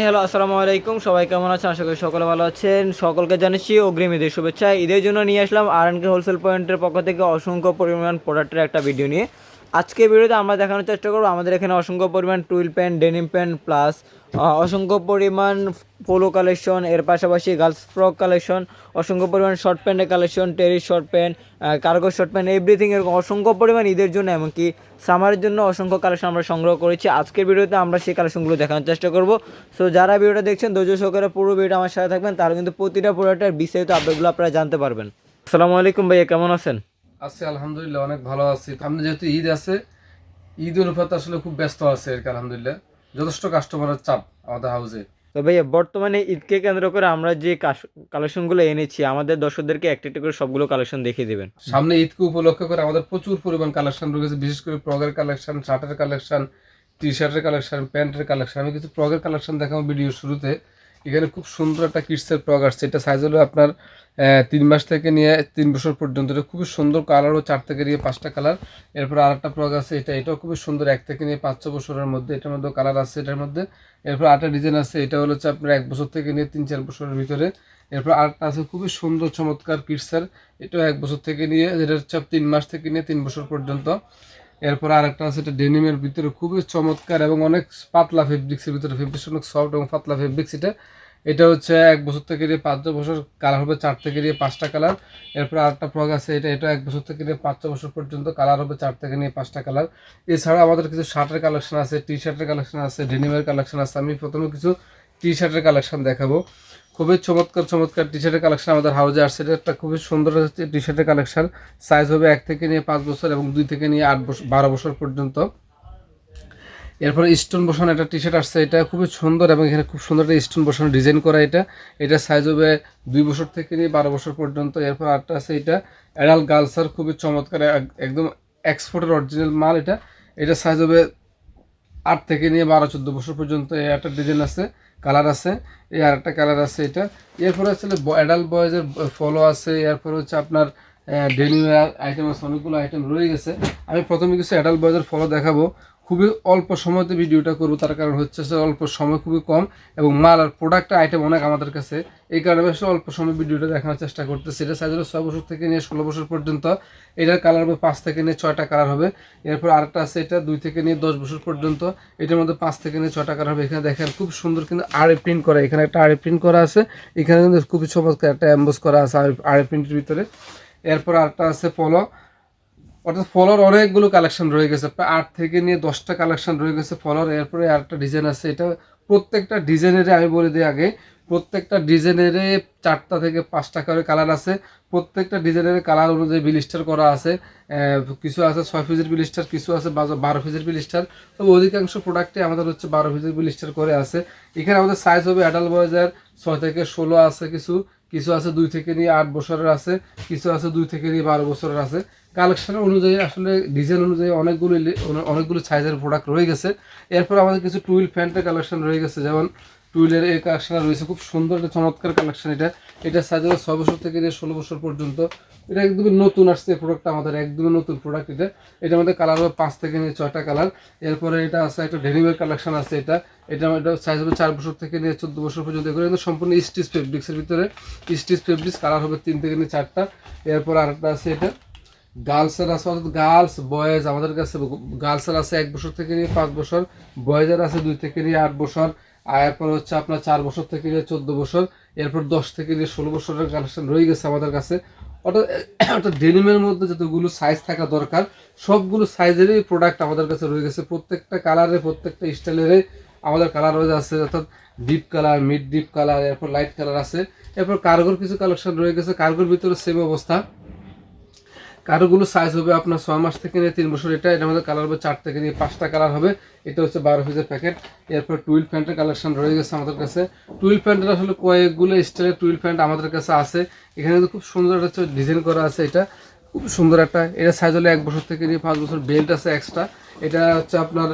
Hello, আসসালামু আলাইকুম। সবাই কেমন আছেন? আশা করি সকলে ভালো আছেন। সকলকে জানাচ্ছি অগ্রিম ঈদের শুভেচ্ছা। ঈদের জন্য নিয়ে আসলাম আর&কে হোলসেল পয়েন্টের পক্ষ থেকে অসংখ্য পরিমাণ প্রোডাক্টের একটা ভিডিও নিয়ে। আজকের ভিডিওতে আমরা দেখানোর চেষ্টা করব আমাদের এখানে অসংখ্য পরিমাণ twill pant, denim pant plus অসংখ্য পরিমাণ পোলো কালেকশন, এর পাশাপাশি গার্লস ফ্রক কালেকশন, অসংখ্য পরিমাণ শর্ট প্যান্টের collection, teres short pant, cargo short pant, everything এরকম অসংখ্য পরিমাণ ঈদের জন্য এমনকি সামারের জন্য অসংখ্য কালেকশন আমরা সংগ্রহ করেছি। আজকের ভিডিওতে আমরা সেই কালেকশনগুলো দেখানোর চেষ্টা করব। সো যারা ভিডিওটা দেখছেন ধৈর্য সহকারে পুরো ভিডিওটা আমার সাথে থাকবেন, তাহলে কিন্তু প্রতিটা প্রোডাক্টের বিস্তারিত আপডেটগুলো আপনারা জানতে পারবেন। আসসালামু আলাইকুম ভাইয়া, কেমন আছেন? আছি আলহামদুলিল্লাহ, অনেক ভালো আছি। সামনে যেহেতু ঈদ আছে, ঈদ অনুপাতে আসলে খুব ব্যস্ত আছে আর কি। আলহামদুলিল্লাহ যথেষ্ট কাস্টমারের চাপ আমাদের হাউসে। তো ভাইয়া, বর্তমানে ঈদকে কেন্দ্র করে আমরা যে কালেকশনগুলো এনেছি, আমাদের দর্শকদেরকে একটা একটা করে সবগুলো কালেকশন দেখিয়ে দেবেন। সামনে ঈদকে উপলক্ষ করে আমাদের প্রচুর পরিমাণ কালেকশন রয়েছে, বিশেষ করে ফ্রকের কালেকশন, শার্টের কালেকশন, টি শার্টের কালেকশন, প্যান্টের কালেকশন। আমি কিছু ফ্রকের কালেকশন দেখাবো ভিডিও শুরুতে। এখানে খুব সুন্দর একটা কিডসের ফ্রক আসছে। এটা সাইজ হলো আপনার 3 মাস থেকে নিয়ে 3 বছর পর্যন্ত। এটা খুবই সুন্দর, কালারও 4 থেকে নিয়ে 5টা কালার। এরপর আরেকটা ফ্রক আছে, এটাও খুবই সুন্দর, 1 থেকে নিয়ে 5-6 বছরের মধ্যে। এটার মধ্যে কালার আছে এটার মধ্যে। এরপর আরেকটা ডিজাইন আছে, এটা হলো হচ্ছে আপনার 1 বছর থেকে নিয়ে 3-4 বছরের ভিতরে। এরপর আরেকটা আছে খুবই সুন্দর চমৎকার কিডসের, এটাও 1 বছর থেকে নিয়ে, যেটা হচ্ছে 3 মাস থেকে নিয়ে 3 বছর পর্যন্ত। এরপর আরেকটা আছে, এটা ডেনিমের ভিতরে খুবই চমৎকার এবং অনেক পাতলা ফেব্রিক্সের ভিতরে, ফেব্রিক্স অনেক সফট এবং পাতলা ফেব্রিক্স। এটা হচ্ছে 1 বছর থেকে নিয়ে 5 বছর, কালার হবে 4 থেকে নিয়ে 5টা কালার। এরপর আরেকটা ফ্রক আছে, এটা 1 বছর থেকে নিয়ে 5 বছর পর্যন্ত, কালার হবে 4 থেকে নিয়ে 5টা কালার। এছাড়া আমাদের কিছু শার্টের কালেকশন আছে, টি শার্টের কালেকশন আছে, ডেনিমের কালেকশন আছে। আমি প্রথমে কিছু টি শার্টের কালেকশন দেখাবো। খুবই চমৎকার চমৎকার টি শার্টের কালেকশন আমাদের হাউজে আসছে। এটা একটা খুবই সুন্দর হচ্ছে টি শার্টের কালেকশন। সাইজ হবে 1 থেকে নিয়ে 5 বছর এবং 2 থেকে নিয়ে 8 বছর 12 বছর পর্যন্ত। এরপরে স্টোন বসানো একটা টি শার্ট আসছে, এটা খুবই সুন্দর এবং এখানে খুব সুন্দর একটা স্টোন বসানো ডিজাইন করা। এটা সাইজ হবে 2 বছর থেকে নিয়ে 12 বছর পর্যন্ত। এরপর আরেকটা আছে, এটা অ্যাডাল্ট গার্লসের খুবই চমৎকার, একদম এক্সপোর্টের অরিজিনাল মাল। এটা সাইজ হবে 8 থেকে নিয়ে 12-14 বছর পর্যন্ত। এই একটা ডিজাইন আছে, কালার আছে, এই আর একটা কালার আছে এটা। এরপরে আসলে অ্যাডাল্ট বয়েজের ফলো আছে। এরপর হচ্ছে আপনার ডেনিমের আইটেম আছে, অনেকগুলো আইটেম রয়ে গেছে। আমি প্রথমে কিছু অ্যাডাল্ট বয়েজের ফলো দেখাবো। খুবই অল্প সময়তে ভিডিওটা করবো, তার কারণ হচ্ছে অল্প সময় খুবই কম এবং মাল আর প্রোডাক্ট আইটেম অনেক আমাদের কাছে, এই কারণে বেশ অল্প সময় ভিডিওটা দেখানোর চেষ্টা করতেছি। এটা সাইজ হলো 6 বছর থেকে নিয়ে 16 বছর পর্যন্ত। এটার কালার হবে 5 থেকে নিয়ে 6টা কালার হবে। এরপর আরেকটা আছে, এটা 2 থেকে নিয়ে 10 বছর পর্যন্ত। এটার মধ্যে 5 থেকে নিয়ে 6টা কালার হবে। এখানে দেখেন খুব সুন্দর কিন্তু আড়ে প্রিন্ট করা, এখানে একটা আড়ে প্রিন্ট করা আছে, এখানে কিন্তু খুবই চমৎকার একটা এমবোস করা আছে আড়ে প্রিন্টের ভিতরে। এরপর আরেকটা আছে ফলো, অর্থাৎ ফলোর অনেকগুলো কালেকশন রয়ে গেছে, প্রায় 8 থেকে নিয়ে 10টা কালেকশন রয়ে গেছে ফলোর। এরপরে আরেকটা ডিজাইন আছে, এটা প্রত্যেকটা ডিজাইনেরে আমি বলে দিই আগে, প্রত্যেকটা ডিজাইনেরে 4টা থেকে 5টা করে কালার আছে। প্রত্যেকটা ডিজাইনের কালার অনুযায়ী বিলিস্টার করা আছে। কিছু আছে 6 পিসের বিলিস্টার, কিছু আছে 12 পিসের বিলিস্টার। তবে অধিকাংশ প্রোডাক্টে আমাদের হচ্ছে 12 পিসের বিলিস্টার করে আছে। এখানে আমাদের সাইজ হবে অ্যাডাল্ট বয়েজের 6 থেকে 16 আছে, কিছু কিছু আছে 2 থেকে নিয়ে 8 বছরের আছে, কিছু আছে 2 থেকে নিয়ে 12 বছরের আছে। কালেকশনের অনুযায়ী আসলে ডিজাইন অনুযায়ী অনেকগুলো সাইজের প্রোডাক্ট রয়ে গেছে। এরপর আমাদের কিছু টুইল প্যান্টের কালেকশন রয়ে গেছে, যেমন টুইলের এই কালেকশন রয়েছে, খুব সুন্দর একটা চমৎকার কালেকশন। এটা সাইজ হবে 6 বছর থেকে নিয়ে 16 বছর পর্যন্ত। এটা একদমই নতুন আসছে প্রোডাক্টটা, আমাদের একদমই নতুন প্রোডাক্ট। এটার মধ্যে কালার হবে 5 থেকে নিয়ে 6টা কালার। এরপরে এটা আছে একটা ডেনিমের কালেকশন আছে, এটা সাইজ হবে 4 বছর থেকে নিয়ে 14 বছর পর্যন্ত। এগুলো কিন্তু সম্পূর্ণ স্টিচ ফেব্রিক্সের ভিতরে, স্টিচ ফেব্রিক্স, কালার হবে 3 থেকে নিয়ে 4টা। এরপর আরেকটা আছে, এটা গার্লসের আছে, অর্থাৎ গার্লস বয়েজ আমাদের কাছে। গার্লসের আছে 1 বছর থেকে নিয়ে 5 বছর, বয়েজের আছে 2 থেকে নিয়ে 8 বছর, আর এরপর হচ্ছে আপনার 4 বছর থেকে নিয়ে 14 বছর। এরপর 10 থেকে নিয়ে 16 বছরের কালেকশন রয়ে গেছে আমাদের কাছে। অর্থাৎ ডেনিমের মধ্যে যতগুলো সাইজ থাকা দরকার সবগুলো সাইজেরই প্রোডাক্ট আমাদের কাছে রয়ে গেছে। প্রত্যেকটা কালারে, প্রত্যেকটা স্টাইলের আমাদের কালার রয়ে আছে, অর্থাৎ deep colour, mid deep colour, এরপর লাইট কালার আছে। এরপর কার্গোর কিছু কালেকশন রয়ে গেছে, কার্গোর ভিতরে সেম অবস্থা। কারোগুলো সাইজ হবে আপনার 6 মাস থেকে নিয়ে 3 বছর। এটার মধ্যে কালার হবে 4 থেকে নিয়ে 5টা কালার হবে। এটা হচ্ছে 12 পিসের প্যাকেট। এরপর টুইল প্যান্টের কালেকশন রয়ে গেছে আমাদের কাছে। টুইল প্যান্টের আসলে কয়েকগুলো স্টাইলের টুইল প্যান্ট আমাদের কাছে আছে। এখানে কিন্তু খুব সুন্দর একটা ডিজাইন করা আছে, এটা খুব সুন্দর একটা। এটা সাইজ হলে 1 বছর থেকে নিয়ে 5 বছর। বেল্ট আছে এক্সট্রা। এটা হচ্ছে আপনার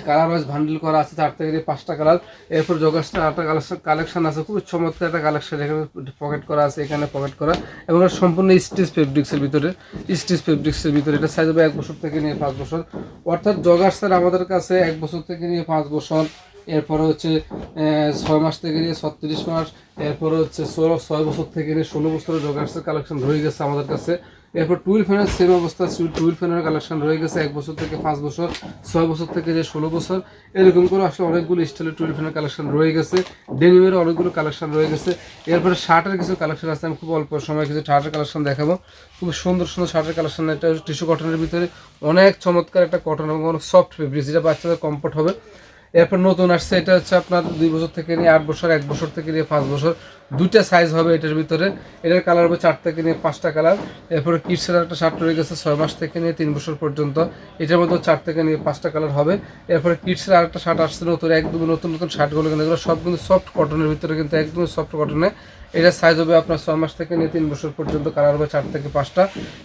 কালার ওয়াইজ ভান্ডেল করা আছে, 4 থেকে নিয়ে 5টা কালার। এরপর জগাসটা একটা কালেকশন আছে, খুব চমৎকার একটা কালেকশন। এখানে পকেট করা আছে, এখানে পকেট করা, এবং সম্পূর্ণ স্টিচ ফেব্রিক্সের ভিতরে, এটা সাইজ হবে 1 বছর থেকে নিয়ে 5 বছর। অর্থাৎ জগার্সের আমাদের কাছে 1 বছর থেকে নিয়ে 5 বছর, এরপরে হচ্ছে 6 মাস থেকে নিয়ে 36 মাস, এরপরে হচ্ছে 6 বছর থেকে নিয়ে 16 বছরের জগার্সের কালেকশন রয়ে গেছে আমাদের কাছে। এরপর টুয়েল ফ্যানের সেম অবস্থা, টুয়েল ফ্যানের কালেকশন রয়ে গেছে 1 বছর থেকে 5 বছর, 6 বছর থেকে যে 16 বছর, এরকম করে আসলে অনেকগুলো স্টাইলের টুয়েল ফ্যানের কালেকশন রয়ে গেছে। ডেনিমের অনেকগুলো কালেকশন রয়ে গেছে। এরপরে শার্টের কিছু কালেকশন আছে, আমি খুব অল্প সময় কিছু শার্টের কালেকশন দেখাবো। খুব সুন্দর সুন্দর শার্টের কালেকশন, এটা টিস্যু কটনের ভিতরে অনেক চমৎকার একটা কটন এবং অনেক সফট ফেব্রিক, যেটা বাচ্চাদের কমফোর্ট হবে। এরপর নতুন আসছে, এটা হচ্ছে আপনার 2 বছর থেকে নিয়ে 8 বছর, 1 বছর থেকে নিয়ে 5 বছর, দুইটা সাইজ হবে এটার ভিতরে। এটার কালার হবে 4 থেকে নিয়ে 5টা কালার। এরপরে কিডসের একটা শার্ট রয়ে গেছে 6 মাস থেকে নিয়ে 3 বছর পর্যন্ত, এটার মধ্যে 4 থেকে নিয়ে 5টা কালার হবে। এরপরে কিডসের আরেকটা শার্ট আসছে নতুন, একদম নতুন নতুন শার্টগুলো কিন্তু এগুলো সব কিন্তু সফট কটনের ভিতরে, কিন্তু একদমই সফট কটনে। এটার সাইজ হবে আপনার 6 মাস থেকে নিয়ে 3 বছর পর্যন্ত, কালার হবে 4 থেকে 5টা।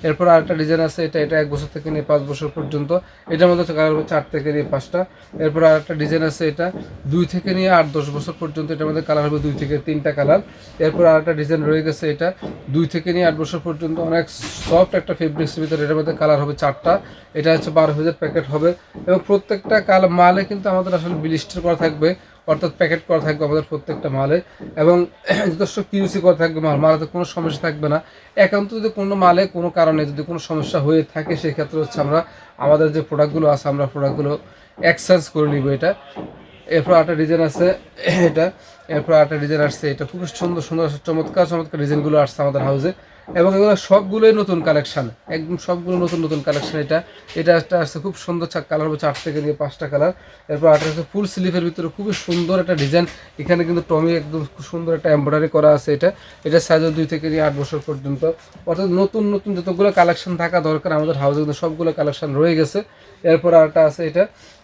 এরপর আরেকটা ডিজাইন আছে, এটা 1 বছর থেকে নিয়ে 5 বছর পর্যন্ত, এটার মধ্যে কালার হবে 4 থেকে নিয়ে 5টা। এরপর আরেকটা ডিজাইন আছে, এটা 2 থেকে নিয়ে 8-10 বছর পর্যন্ত, এটার মধ্যে কালার হবে 2 থেকে 3টা কালার। এরপর আরেকটা ডিজাইন রয়ে গেছে, এটা 2 থেকে নিয়ে 8 বছর পর্যন্ত, অনেক সফট একটা ফেব্রিক্সের ভিতরে, এটার মধ্যে কালার হবে 4টা। এটা হচ্ছে 12,000 প্যাকেট হবে এবং প্রত্যেকটা মালে কিন্তু আমাদের আসলে ব্লিস্টার করা থাকবে, অর্থাৎ প্যাকেট করা থাকবে আমাদের প্রত্যেকটা মালে, এবং যথেষ্ট কিউসি করা থাকবে। মালাতে কোনো সমস্যা থাকবে না। একান্ত যদি কোনো মালে কোনো কারণে যদি কোনো সমস্যা হয়ে থাকে, সেক্ষেত্রে হচ্ছে আমরা আমাদের যে প্রোডাক্টগুলো আছে আমরা প্রোডাক্টগুলো এক্সচেঞ্জ করে নিব। এটা এরপর আরেকটা ডিজাইন আছে, এটা এরপর আরেকটা ডিজাইন আসছে, এটা খুব সুন্দর সুন্দর চমৎকার চমৎকার ডিজাইনগুলো আসছে আমাদের হাউসে, এবং এগুলো সবগুলোই নতুন কালেকশন, একদম সবগুলো নতুন নতুন কালেকশন। এটা একটা আসছে খুব সুন্দর কালার হবে 4 থেকে নিয়ে 5টা কালার। এরপর আরেকটা হচ্ছে ফুল স্লিভের ভিতরে খুবই সুন্দর একটা ডিজাইন, এখানে কিন্তু টমি একদম খুব সুন্দর একটা এমব্রয়ডারি করা আছে। এটা সাইজ 2 থেকে নিয়ে 8 বছর পর্যন্ত, অর্থাৎ নতুন নতুন যতগুলো কালেকশন থাকা দরকার আমাদের হাউসে কিন্তু সবগুলো কালেকশন রয়ে গেছে। এরপর আরেকটা আছে,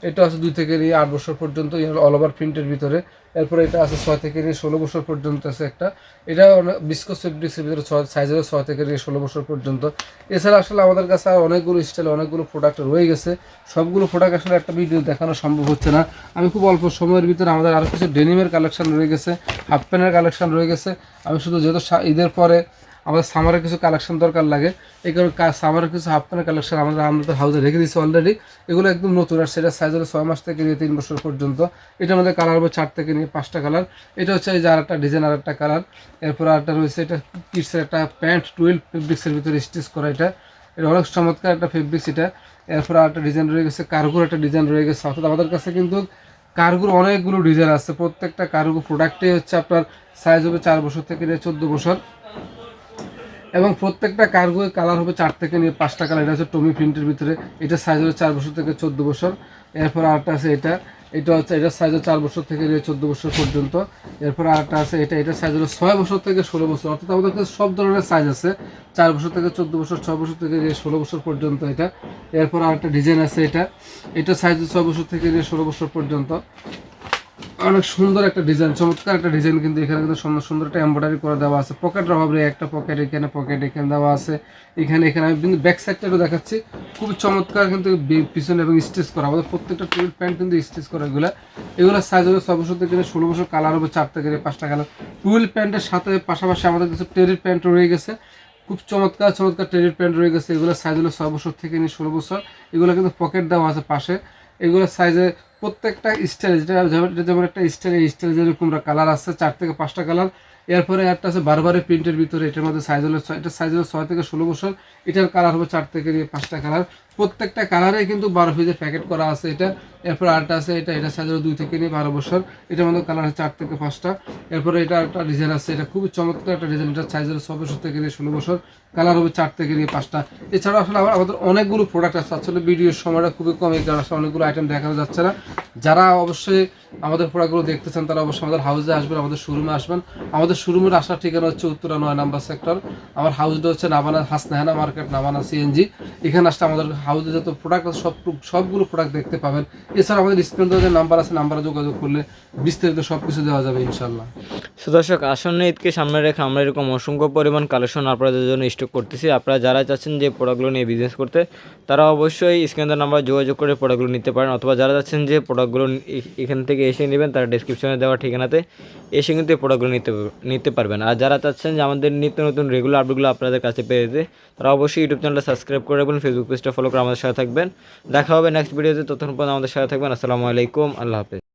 এটা আছে 2 থেকে নিয়ে 8 বছর পর্যন্ত, অল ওভার প্রিন্টের ভিতরে। এরপরে এটা আছে 6 থেকে নিয়ে 16 বছর পর্যন্ত আছে একটা, এটা বিস্কোস ফেব্রিক্সের ভিতরে সাইজ হবে 6 থেকে নিয়ে 16 বছর পর্যন্ত। এছাড়া আসলে আমাদের কাছে আর অনেকগুলো স্টাইল অনেকগুলো প্রোডাক্ট রয়ে গেছে, সবগুলো প্রোডাক্ট আসলে একটা ভিডিও দেখানো সম্ভব হচ্ছে না। আমি খুব অল্প সময়ের ভিতরে আমাদের আরও কিছু ডেনিমের কালেকশন রয়ে গেছে, হাফ প্যান্টের কালেকশন রয়ে গেছে। আমি শুধু যেহেতু ঈদের পরে আমাদের সামারের কিছু কালেকশন দরকার লাগে, এই কারণে সামারের কিছু হাফ প্যান্টের কালেকশন আমাদের হাউসে রেখে দিয়েছি অলরেডি। এগুলো একদম নতুন, আর সেটা সাইজ হলো 6 মাস থেকে নিয়ে 3 বছর পর্যন্ত। এটার মধ্যে কালার হবে 4 থেকে নিয়ে 5টা কালার। এটা হচ্ছে এই যে আরেকটা ডিজাইন, আরেকটা কালার। এরপর আরেকটা রয়েছে, এটা কিডসের একটা প্যান্ট 12 ফেব্রিক্সের ভিতরে স্টিচ করা, এটা অনেক চমৎকার একটা ফেব্রিক্স এটা। এরপর আরেকটা ডিজাইন রয়ে গেছে, কার্গোর একটা ডিজাইন রয়ে গেছে। অর্থাৎ আমাদের কাছে কিন্তু কার্গোর অনেকগুলো ডিজাইন আছে, প্রত্যেকটা কার্গো প্রোডাক্টে হচ্ছে আপনার সাইজ হবে 4 বছর থেকে নিয়ে 14 বছর, এবং প্রত্যেকটা কার্গো কালার হবে 4 থেকে নিয়ে 5টা কালার। এটা হচ্ছে টমি প্রিন্টের ভিতরে, এটা সাইজ হবে 4 বছর থেকে 14 বছর। এরপর আরেকটা আছে, এটা হচ্ছে এটার সাইজ 4 বছর থেকে নিয়ে 14 বছর পর্যন্ত। এরপর আরেকটা আছে, এটা সাইজ হলো 6 বছর থেকে 16 বছর। অর্থাৎ আমাদের কাছে সব ধরনের সাইজ আছে, 4 বছর থেকে 14 বছর, 6 বছর থেকে নিয়ে 16 বছর পর্যন্ত এটা। এরপর আরেকটা ডিজাইন আছে, এটা সাইজ 6 বছর থেকে নিয়ে 16 বছর পর্যন্ত। অনেক সুন্দর একটা ডিজাইন, চমৎকার একটা ডিজাইন, কিন্তু এখানে কিন্তু সুন্দর সুন্দর একটা এমব্রয়ডারি করে দেওয়া আছে। পকেটের অভাবে একটা পকেট এখানে দেওয়া আছে, এখানে আমি কিন্তু ব্যাক সাইডটাও দেখাচ্ছি, খুব চমৎকার কিন্তু পিছনে এবং স্টিচ করা। আমাদের প্রত্যেকটা টুইল প্যান্ট কিন্তু স্টিচ করা। এগুলো সাইজ হবে 6 বছর থেকে 16 বছর, কালার হবে 4 থেকে 5টা কালার। টুইল প্যান্টের সাথে পাশাপাশি আমাদের কাছে টেরির প্যান্ট রয়ে গেছে, খুব চমৎকার চমৎকার টেরির প্যান্ট রয়ে গেছে। এগুলো সাইজ হলো 6 বছর থেকে 16 বছর। এগুলো কিন্তু পকেট দেওয়া আছে পাশে। এগুলো সাইজে প্রত্যেকটা স্টাইল, যেমন একটা স্টাইল, এই স্টাইল যেরকম কালার আছে 4 থেকে 5টা কালার। এরপরে একটা আছে বারবারের প্রিন্টের ভিতরে, এটার মধ্যে সাইজ হলো এটা সাইজ হলো 6 থেকে 16 বছর। এটার কালার হবে 4 থেকে 5টা কালার। প্রত্যেকটা কালারে কিন্তু 12 পিসের প্যাকেট করা আছে এটা। এরপর আরেকটা আছে, এটা সাইজ হলো 2 থেকে 12 বছর। এটার মধ্যে কালার আছে 4 থেকে 5টা। এরপরে এটা একটা ডিজাইন আছে, এটা খুবই চমৎকার একটা ডিজাইন, এটা সাইজ হলো 6 বছর থেকে 16 বছর, কালার হবে 4 থেকে 5টা। এছাড়াও আসলে আমাদের অনেকগুলো প্রোডাক্ট আছে, আসলে ভিডিওর সময়টা খুবই কম, এই কারণে আসলে অনেকগুলো আইটেম দেখানো যাচ্ছে না। যারা অবশ্যই আমাদের প্রোডাক্টগুলো দেখতে চান তারা অবশ্যই আমাদের হাউসে আসবেন, আমাদের শোরুমে আসবেন। আমাদের শোরুমের আসার ঠিকানা হচ্ছে উত্তরা 9 নম্বর সেক্টর। আমার হাউসটা হচ্ছে নাবানা হাসনাহানা মার্কেট, নাবানা সিএনজি। এখানে আসলে আমাদের হাউসে যত প্রোডাক্ট আছে সবগুলো প্রোডাক্ট দেখতে পাবেন। এছাড়া আমাদের স্ক্রিন যে নাম্বার আছে, নাম্বারে যোগাযোগ করলে বিস্তারিত সব কিছু দেওয়া যাবে ইনশাল্লাহ। দর্শক, আসন্ন ঈদকে সামনে রেখে আমরা এরকম অসংখ্য পরিমাণ কালেকশন আপনাদের জন্য স্টক করতেছি। আপনারা যারা চাচ্ছেন যে প্রোডাক্টগুলো নিয়ে বিজনেস করতে, তারা অবশ্যই স্ক্রিনের নাম্বার যোগাযোগ করে প্রোডাক্টগুলো নিতে পারেন, অথবা যারা চাচ্ছেন যে প্রোডাক্টগুলো এখান থেকে এসে নেবেন, তারা ডেসক্রিপশনে দেওয়া ঠিকানাতে এসে কিন্তু এই প্রোডাক্টগুলো নিতে পারবেন। আর যারা চাচ্ছেন যে আমাদের নিত্য নতুন রেগুলার আপডেটগুলো আপনাদের কাছে পেয়ে যেতে, তারা অবশ্যই ইউটিউব চ্যানেলটা সাবস্ক্রাইব করে রাখবেন, ফেসবুক পেজটা ফলো করে আমাদের সাথে থাকবেন। দেখা হবে নেক্সট ভিডিওতে, ততক্ষণ পর্যন্ত আমাদের সাথে থাকবেন। আসসালামু আলাইকুম, আল্লাহ হাফেজ।